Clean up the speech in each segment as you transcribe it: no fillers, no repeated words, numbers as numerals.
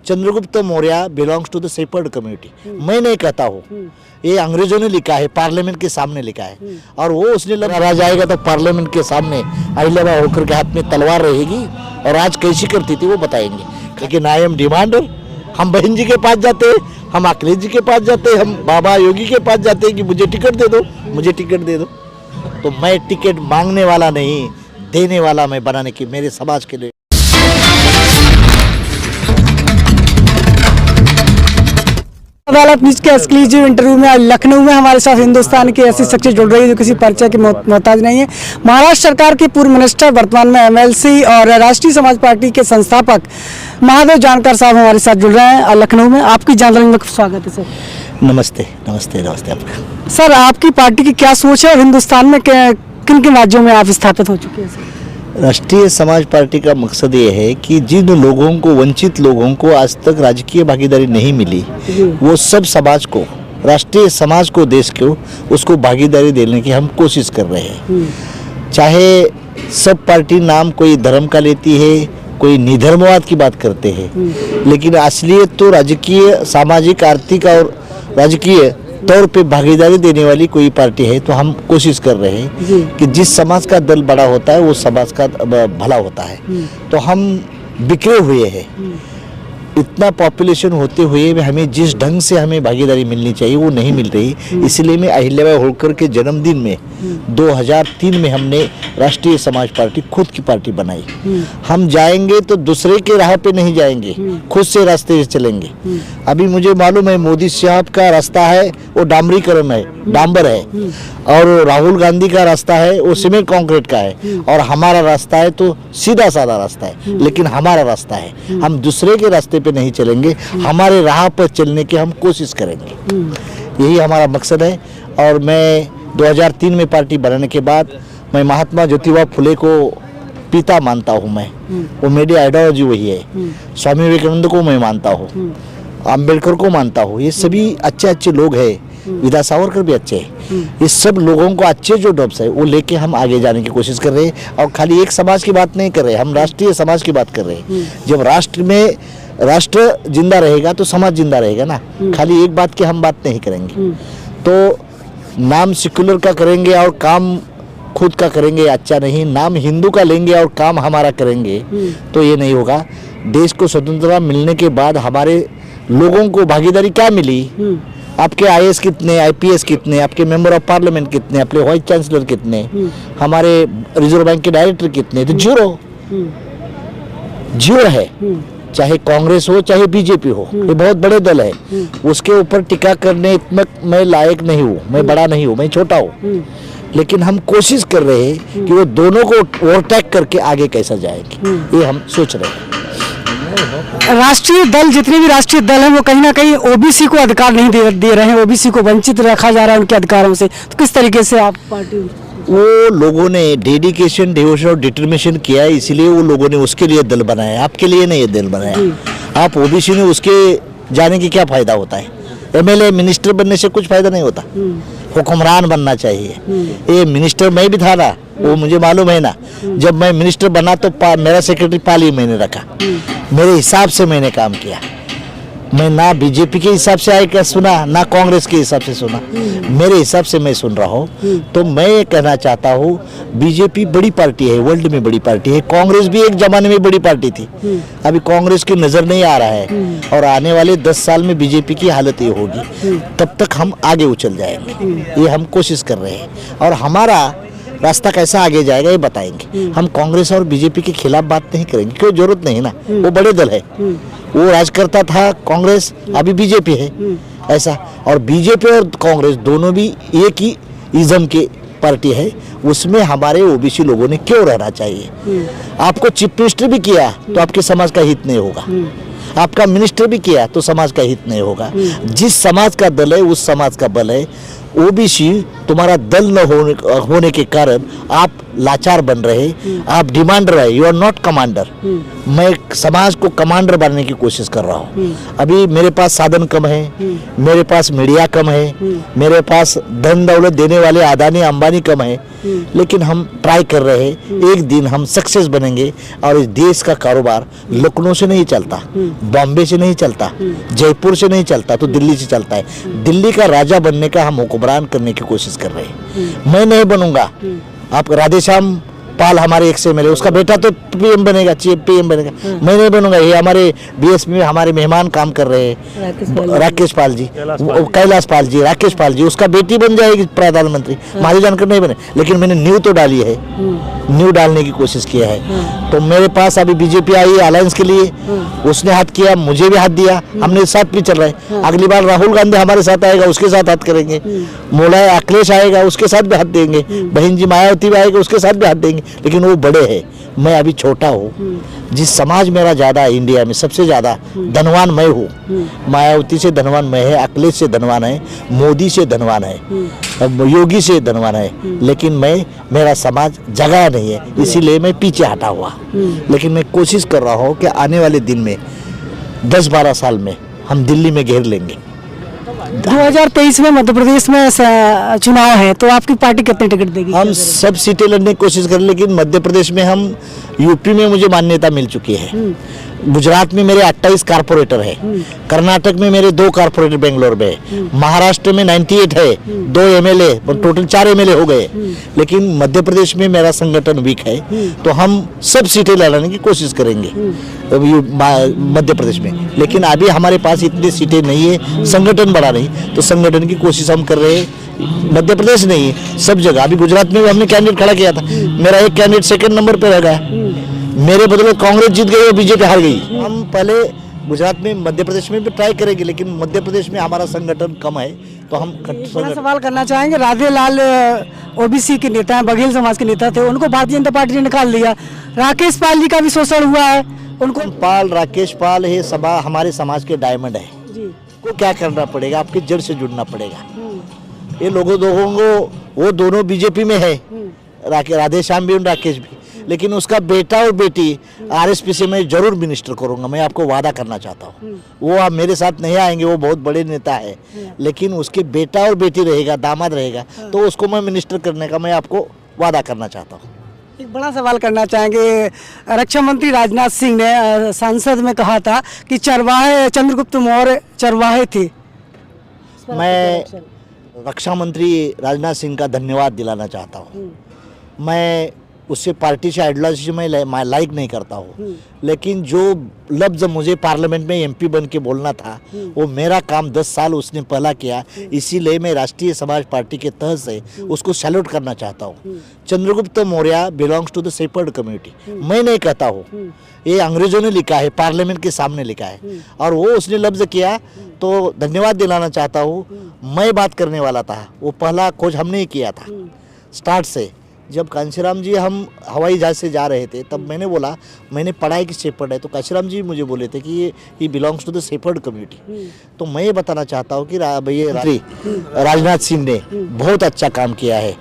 Chandragupta Maurya belongs to the shepherd community. मैं नहीं कहता हूँ, ये अंग्रेजों ने लिखा है, पार्लियामेंट के सामने लिखा है। और वो उसने लड़ा जाएगा तो पार्लियामेंट के सामने अहिल्याबाई होलकर के हाथ में तलवार रहेगी और आज कैसी करती थी वो बताएंगे। लेकिन आई एम डिमांडर, हम बहन जी के पास जाते हैं, हम अखिलेश जी के पास जाते हैं, हम बाबा योगी के पास जाते हैं कि मुझे टिकट दे दो, मुझे टिकट दे दो। तो मैं टिकट मांगने वाला नहीं, देने वाला मैं बनाने की, मेरे समाज के लिए। अदालत न्यूज के एक्सक्लूसिव इंटरव्यू में आज लखनऊ में हमारे साथ हिंदुस्तान की ऐसी शख्सियत जुड़ रही है जो किसी परिचय की मोहताज नहीं है। महाराष्ट्र सरकार के पूर्व मिनिस्टर, वर्तमान में एमएलसी और राष्ट्रीय समाज पार्टी के संस्थापक महादेव जानकर साहब हमारे साथ जुड़ रहे हैं लखनऊ में। आपकी जानकारी में स्वागत है सर। नमस्ते नमस्ते नमस्ते आपका। सर, आपकी पार्टी की क्या सोच है और हिंदुस्तान में किन किन राज्यों में आप स्थापित हो चुके हैं सर? राष्ट्रीय समाज पार्टी का मकसद ये है कि जिन लोगों को, वंचित लोगों को आज तक राजकीय भागीदारी नहीं मिली, वो सब समाज को, राष्ट्रीय समाज को, देश को, उसको भागीदारी देने की हम कोशिश कर रहे हैं। चाहे सब पार्टी नाम कोई धर्म का लेती है, कोई निधर्मवाद की बात करते हैं, लेकिन असलियत तो राजकीय, सामाजिक, आर्थिक और राजकीय तौर पे भागीदारी देने वाली कोई पार्टी है। तो हम कोशिश कर रहे हैं कि जिस समाज का दल बड़ा होता है वो समाज का भला होता है। तो हम बिखरे हुए हैं, इतना पॉपुलेशन होते हुए हमें जिस ढंग से हमें भागीदारी मिलनी चाहिए वो नहीं मिल रही। इसलिए मैं अहिल्याबाई होलकर के जन्मदिन में 2003 में हमने राष्ट्रीय समाज पार्टी, खुद की पार्टी बनाई। हम जाएंगे तो दूसरे के राह पे नहीं जाएंगे, खुद से रास्ते से चलेंगे। अभी मुझे मालूम है मोदी साहब का रास्ता है वो डामरीकरण है, डांबर है, और राहुल गांधी का रास्ता है वो सीमेंट कंक्रीट का है, और हमारा रास्ता है तो सीधा साधा रास्ता है, लेकिन हमारा रास्ता है। हम दूसरे के रास्ते पे नहीं चलेंगे, हमारे राह पर चलने की हम कोशिश करेंगे। यही हमारा मकसद है। और मैं 2003 में पार्टी बनाने के बाद मैं महात्मा ज्योतिबा फुले को पिता मानता हूँ। मैं वो मेरी आइडियोलॉजी वही है। स्वामी विवेकानंद को मैं मानता हूँ, अम्बेडकर को मानता हूँ। ये सभी अच्छे अच्छे लोग हैं, विदा सावरकर भी अच्छे हैं। ये सब लोगों को अच्छे जो डब्स है वो लेके हम आगे जाने की कोशिश कर रहे हैं। और खाली एक समाज की बात नहीं कर रहे, हम राष्ट्रीय समाज की बात कर रहे हैं। जब राष्ट्र में राष्ट्र जिंदा रहेगा तो समाज जिंदा रहेगा ना। खाली एक बात की हम बात नहीं करेंगे। तो नाम सेक्युलर का करेंगे और काम खुद का करेंगे, अच्छा नहीं। नाम हिंदू का लेंगे और काम हमारा करेंगे तो ये नहीं होगा। देश को स्वतंत्रता मिलने के बाद हमारे लोगों को भागीदारी क्या मिली? आपके आईएएस कितने, आईपीएस कितने, आपके मेंबर ऑफ पार्लियामेंट कितने, आपके वाइस चांसलर कितने, हमारे रिजर्व बैंक के डायरेक्टर कितने? तो जीरो, जीरो है। चाहे कांग्रेस हो चाहे बीजेपी हो, ये बहुत बड़े दल है, उसके ऊपर टिका करने मैं लायक नहीं हूँ, मैं बड़ा नहीं हूँ, मैं छोटा हूँ। लेकिन हम कोशिश कर रहे हैं कि वो दोनों को ओवरटेक करके आगे कैसा जाएंगे, ये हम सोच रहे हैं। राष्ट्रीय दल, जितने भी राष्ट्रीय दल हैं वो कहीं ना कहीं ओबीसी को अधिकार नहीं दे रहे हैं, ओबीसी को वंचित रखा जा रहा है उनके अधिकारों से। तो किस तरीके से आप पार्टी, वो लोगों ने डेडिकेशन, डिवोशन और डिटर्मिनेशन किया है, इसलिए वो लोगों ने उसके लिए दल बनाया, आपके लिए नहीं ये दल बनाया। आप ओबीसी ने उसके जाने की क्या फायदा होता है? एमएलए, मिनिस्टर बनने से कुछ फायदा नहीं होता, हुक्मरान बनना चाहिए। ये मिनिस्टर मैं भी था ना, वो मुझे मालूम है ना। जब मैं मिनिस्टर बना तो मेरा सेक्रेटरी पाल ही मैंने रखा, मेरे हिसाब से मैंने काम किया। मैं ना बीजेपी के हिसाब से आए क्या सुना, ना कांग्रेस के हिसाब से सुना, मेरे हिसाब से मैं सुन रहा हूँ। तो मैं ये कहना चाहता हूँ, बीजेपी बड़ी पार्टी है, वर्ल्ड में बड़ी पार्टी है। कांग्रेस भी एक जमाने में बड़ी पार्टी थी, अभी कांग्रेस की नजर नहीं आ रहा है। और आने वाले 10 साल में बीजेपी की हालत ये होगी, तब तक हम आगे उछल जाएंगे, ये हम कोशिश कर रहे हैं। और हमारा रास्ता कैसा आगे जाएगा ये बताएंगे। हम कांग्रेस और बीजेपी के खिलाफ बात नहीं करेंगे, क्यों? जरूरत नहीं ना, वो बड़े दल है, वो राज करता था कांग्रेस, अभी बीजेपी है ऐसा। और बीजेपी और कांग्रेस दोनों भी एक ही इज्म के पार्टी है, उसमें हमारे ओबीसी लोगों ने क्यों रहना चाहिए? आपको चीफ मिनिस्टर भी किया तो आपके समाज का हित नहीं होगा, आपका मिनिस्टर भी किया तो समाज का हित नहीं होगा। जिस समाज का दल है उस समाज का बल है। ओबीसी तुम्हारा दल न होने के कारण आप लाचार बन रहे, आप डिमांडर है, यू आर नॉट कमांडर। मैं समाज को कमांडर बनने की कोशिश कर रहा हूँ। अभी मेरे पास साधन कम है, मेरे पास मीडिया कम है, मेरे पास धन दौलत देने वाले अदानी अंबानी कम है, लेकिन हम ट्राई कर रहे हैं। एक दिन हम सक्सेस बनेंगे और इस देश का कारोबार लखनऊ से नहीं चलता, बॉम्बे से नहीं चलता, जयपुर से नहीं चलता, तो दिल्ली से चलता है। दिल्ली का राजा बनने का हम हुक्मरान करने की कोशिश कर रहे हैं। मैं नहीं बनूंगा। आप राधेश्याम पाल हमारे एक से मिले, उसका बेटा तो पीएम बनेगा, पीएम बनेगा। मैं नहीं बनूंगा। ये हमारे बीएसपी में हमारे मेहमान काम कर रहे हैं, राकेश पाल जी, कैलाश पाल जी, राकेश पाल जी, उसका बेटी बन जाएगी प्रधानमंत्री। माली जानकर नहीं बने, लेकिन मैंने न्यू तो डाली है, न्यू डालने की कोशिश किया है। तो मेरे पास अभी बीजेपी आई अलायंस के लिए, उसने हाथ किया, मुझे भी हाथ दिया, हमने साथ भी चल रहे हैं। अगली बार राहुल गांधी हमारे साथ आएगा, उसके साथ हाथ करेंगे। मोला अखिलेश आएगा, उसके साथ भी हाथ देंगे। बहन जी मायावती भी आएगा, उसके साथ भी हाथ देंगे। लेकिन वो बड़े हैं, मैं अभी छोटा हूँ। जिस समाज मेरा ज्यादा है इंडिया में, सबसे ज्यादा धनवान मैं हूँ। मायावती से धनवान मैं है, अखिलेश से धनवान है, मोदी से धनवान है, योगी से धनवान है, लेकिन मेरा समाज जगह नहीं है, इसीलिए मैं पीछे हटा हुआ। लेकिन मैं कोशिश कर रहा हूँ कि आने वाले दिन में 10-12 साल में हम दिल्ली में घेर लेंगे। 2023 में मध्य प्रदेश में चुनाव है, तो आपकी पार्टी कितने टिकट देगी? हम सब सीटें लड़ने की कोशिश करें, लेकिन मध्य प्रदेश में हम, यूपी में मुझे मान्यता मिल चुकी है, गुजरात में मेरे 28 कारपोरेटर है, कर्नाटक में मेरे 2 कारपोरेटर बेंगलोर में है, महाराष्ट्र में 98 है, 2 एमएलए, टोटल 4 एमएलए हो गए। लेकिन मध्य प्रदेश में मेरा संगठन वीक है, तो हम सब सीटें लड़ने की कोशिश करेंगे मध्य प्रदेश में। लेकिन अभी हमारे पास इतनी सीटें नहीं है, संगठन बड़ा नहीं, तो संगठन की कोशिश हम कर रहे हैं। मध्य प्रदेश नहीं, सब जगह। अभी गुजरात में भी हमने कैंडिडेट खड़ा किया था, मेरा एक कैंडिडेट सेकंड नंबर पे रह गया, मेरे बदले कांग्रेस जीत गई और बीजेपी हार गई। हम पहले गुजरात में, मध्य प्रदेश में भी ट्राई करेंगे, लेकिन मध्य प्रदेश में हमारा संगठन कम है, तो हम बड़ा सवाल करना चाहेंगे। राधे लाल ओबीसी के नेता हैं, बघेल समाज के नेता थे, उनको भारतीय जनता पार्टी ने निकाल दिया। राकेश पाल जी का भी शोषण हुआ है, उनको पाल, राकेश पाल है, सभा हमारे समाज के डायमंड है को क्या करना पड़ेगा, आपके जड़ से जुड़ना पड़ेगा। ये लोगों को, वो दोनों बीजेपी में है, राधेश्याम भी और राकेश भी, लेकिन उसका बेटा और बेटी आरएसपी से मैं जरूर मिनिस्टर करूंगा। मैं आपको वादा करना चाहता हूँ, वो आप मेरे साथ नहीं आएंगे, वो बहुत बड़े नेता है, लेकिन उसके बेटा और बेटी रहेगा, दामाद रहेगा, तो उसको मैं मिनिस्टर करने का मैं आपको वादा करना चाहता हूँ। एक बड़ा सवाल करना चाहेंगे। रक्षा मंत्री राजनाथ सिंह ने संसद में कहा था कि चरवाहे, चंद्रगुप्त मौर्य चरवाहे थे। मैं रक्षा मंत्री राजनाथ सिंह का धन्यवाद दिलाना चाहता हूँ। मैं उससे पार्टी से आइडियोलॉजी में लाइक नहीं करता हूँ, लेकिन जो लफ्ज़ मुझे पार्लियामेंट में एमपी बन के बोलना था, वो मेरा काम 10 साल उसने पहला किया, इसीलिए मैं राष्ट्रीय समाज पार्टी के तहत से उसको सैल्यूट करना चाहता हूँ। Chandragupta Maurya belongs to the shepherd community, मैं नहीं कहता हूँ, ये अंग्रेजों ने लिखा है, पार्लियामेंट के सामने लिखा है, और वो उसने लफ्ज़ किया, तो धन्यवाद दिलाना चाहता हूँ। मैं बात करने वाला था, वो पहला खोज हमने ही किया था स्टार्ट से। जब कांशीराम जी हम हवाई जहाज से जा रहे थे, तब मैंने बोला मैंने पढ़ा है कि शेपर्ड है, तो कांशीराम जी मुझे बोले थे कि ये belongs to the shepherd community. तो मैं ये बताना चाहता हूँ कि राजनाथ सिंह ने बहुत अच्छा काम किया है।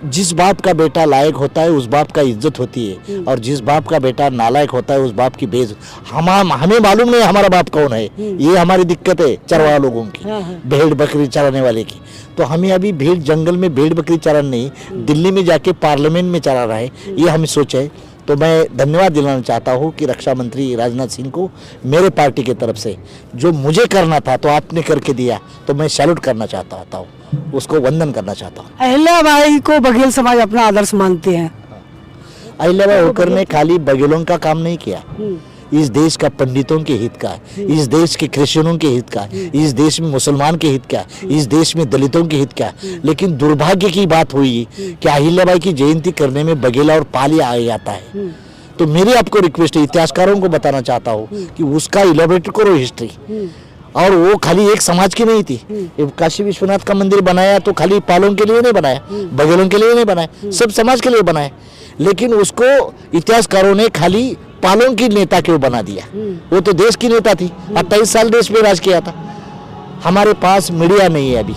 जिस बाप का बेटा लायक होता है उस बाप का इज्जत होती है, और जिस बाप का बेटा नालायक होता है उस बाप की बेइज्जत। हमें मालूम नहीं हमारा बाप कौन है, ये हमारी दिक्कत है चरवाहा लोगों की, भेड़ बकरी चराने वाले की। तो हमें अभी भेड़, जंगल में भेड़ बकरी चराना नहीं, दिल्ली में जाके पार्लियामेंट में चरा रहा है, ये हमें सोचे। तो मैं धन्यवाद दिलाना चाहता हूँ कि रक्षा मंत्री राजनाथ सिंह को मेरे पार्टी की तरफ से जो मुझे करना था तो आपने करके दिया, तो मैं सैल्यूट करना चाहता हूँ, उसको वंदन करना चाहता हूँ। अहिल्याबाई को बघेल समाज अपना आदर्श मानते हैं। अहिल्याबाई होकर ने खाली बघेलों का काम नहीं किया, इस देश का पंडितों के हित का, इस देश के क्रिश्चियनों के हित का, इस देश में मुसलमान के हित का, इस देश में दलितों के हित का। लेकिन दुर्भाग्य की बात हुई कि अहिल्याबाई की जयंती करने में बघेला और पाली आ जाता है। तो मेरी आपको रिक्वेस्ट है, इतिहासकारों को बताना चाहता हूँ कि उसका इलेबोरेट करो हिस्ट्री। और वो खाली एक समाज की नहीं थी। काशी विश्वनाथ का मंदिर बनाया तो खाली पालों के लिए नहीं बनाया, बघेलों के लिए नहीं बनाया, सब समाज के लिए बनाया। लेकिन उसको इतिहासकारों ने खाली पालों की नेता क्यों बना दिया? वो तो देश की नेता थी, 28 साल देश में राज किया था। हमारे पास मीडिया नहीं है अभी,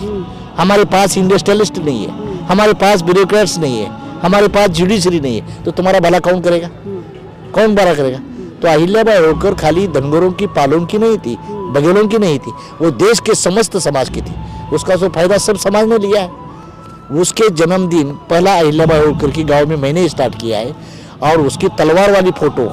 हमारे पास इंडस्ट्रियलिस्ट नहीं है, हमारे पास ब्यूरोक्रेट्स नहीं है, हमारे पास जुडिशरी नहीं है, तो तुम्हारा भला कौन करेगा? कौन भला करेगा? तो अहिल्याबाई होलकर खाली धनगरों की, पालों की नहीं थी, बघेलों की नहीं थी, वो देश के समस्त समाज की थी। उसका जो फायदा सब समाज ने लिया है। उसके जन्मदिन पहला अहिल्याबाई होलकर की गांव में मैंने स्टार्ट किया है, और उसकी तलवार वाली फोटो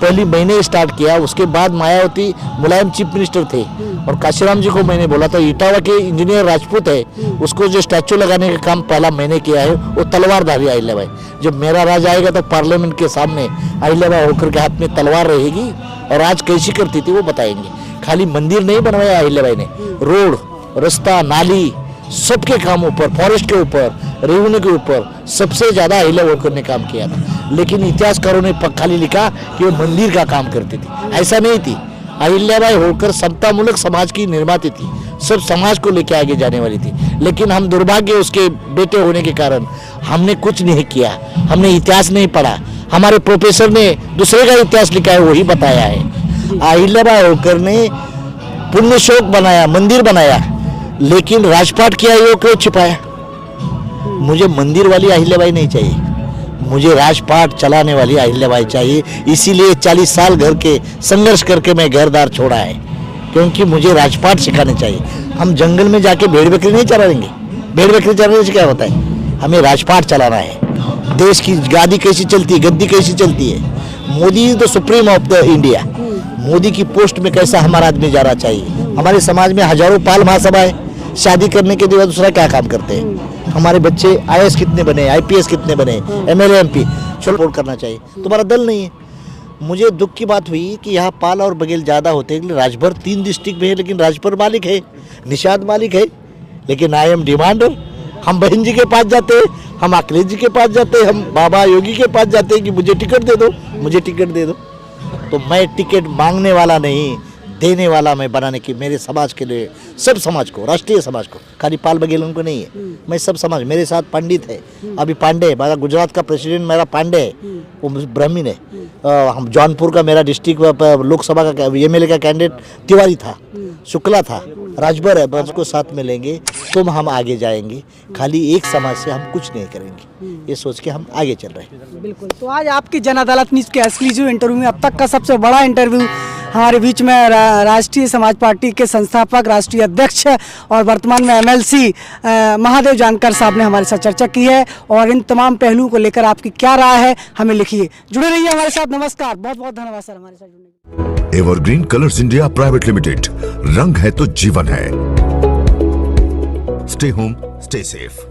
पहली मैंने स्टार्ट किया। उसके बाद मायावती मुलायम चीफ मिनिस्टर थे, और काशीराम जी को मैंने बोला था, इटावा के इंजीनियर राजपूत है, उसको जो स्टैचू लगाने का काम पहला मैंने किया है, वो तलवारधारी अहिल्याबाई। जब मेरा राज आएगा तो पार्लियामेंट के सामने अहिल्याबाई होलकर के हाथ में तलवार रहेगी, और आज कैसी करती थी वो बताएंगे। खाली मंदिर नहीं बनवाया अहिल्याबाई ने, रोड, रास्ता, नाली, सबके कामों पर, फॉरेस्ट के ऊपर, रेवेन्यू के ऊपर सबसे ज्यादा अहिल्याबाई होलकर ने काम किया था। लेकिन इतिहासकारों ने खाली लिखा कि वो मंदिर का काम करती थी, ऐसा नहीं थी। अहिल्याबाई होलकर समतामूलक समाज की निर्माती थी, सब समाज को लेकर आगे जाने वाली थी। लेकिन हम दुर्भाग्य उसके बेटे होने के कारण हमने कुछ नहीं किया, हमने इतिहास नहीं पढ़ा। हमारे प्रोफेसर ने दूसरे का इतिहास लिखा है, वही बताया है। अहिल्याबाई होलकर ने पुण्य शोक बनाया, मंदिर बनाया, लेकिन राजपाट किया ये क्यों छिपाया? मुझे मंदिर वाली अहिल्याबाई नहीं चाहिए, मुझे राजपाट चलाने वाली अहिल्याबाई चाहिए। इसीलिए 40 साल घर के संघर्ष करके मैं घरदार छोड़ा है, क्योंकि मुझे राजपाट सिखाने चाहिए। हम जंगल में जाके भेड़ बकरी नहीं चलाएंगे, भेड़ बकरी चलाने से क्या होता है? हमें राजपाट चलाना है। देश की गादी कैसी चलती है, गद्दी कैसी चलती है? Modi is the supreme of the India. Modi की पोस्ट में कैसा हमारा आदमी जाना चाहिए? हमारे समाज में हजारों पाल महासभा है, शादी करने के बाद दूसरा क्या काम करते हैं? हमारे बच्चे आईएएस कितने बने, आईपीएस कितने बने, एमएलए एमपी, चलो वोट करना चाहिए। तुम्हारा दल नहीं है। मुझे दुख की बात हुई कि यहाँ पाल और बघेल ज़्यादा होते हैं, राजभर 3 डिस्ट्रिक्ट में है, लेकिन राजभर मालिक है, निषाद मालिक है, लेकिन आई एम डिमांडर। हम बहन जी के पास जाते हैं, हम अखिलेश जी के पास जाते हैं, हम बाबा योगी के पास जाते हैं कि मुझे टिकट दे दो, मुझे टिकट दे दो। तो मैं टिकट मांगने वाला नहीं, देने वाला मैं बनाने की, मेरे समाज के लिए, सब समाज को, राष्ट्रीय समाज को, खाली पाल बघेलों को नहीं है। मैं सब समाज, मेरे साथ पंडित है, अभी पांडे, मेरा गुजरात का प्रेसिडेंट मेरा पांडे है, वो ब्राह्मण है। हम जौनपुर का मेरा डिस्ट्रिक्ट लोकसभा का एमएलए का कैंडिडेट तिवारी था, शुक्ला था, राजभर है। बस को साथ में लेंगे तो हम आगे जाएंगे। खाली एक समाज से हम कुछ नहीं करेंगे, ये सोच के हम आगे चल रहे हैं। बिल्कुल। तो आज आपकी जन अदालत न्यूज़ के एक्सक्लूसिव इंटरव्यू में अब तक का सबसे बड़ा इंटरव्यू हमारे बीच में राष्ट्रीय समाज पार्टी के संस्थापक, राष्ट्रीय अध्यक्ष और वर्तमान में एमएलसी महादेव जानकर साहब ने हमारे साथ चर्चा की है, और इन तमाम पहलुओं को लेकर आपकी क्या राय है हमें लिखिए। जुड़े रहिए हमारे साथ। नमस्कार, बहुत बहुत धन्यवाद सर हमारे साथ जुड़ने के लिए। Evergreen colours India private limited, रंग है तो जीवन है। Stay home, stay safe.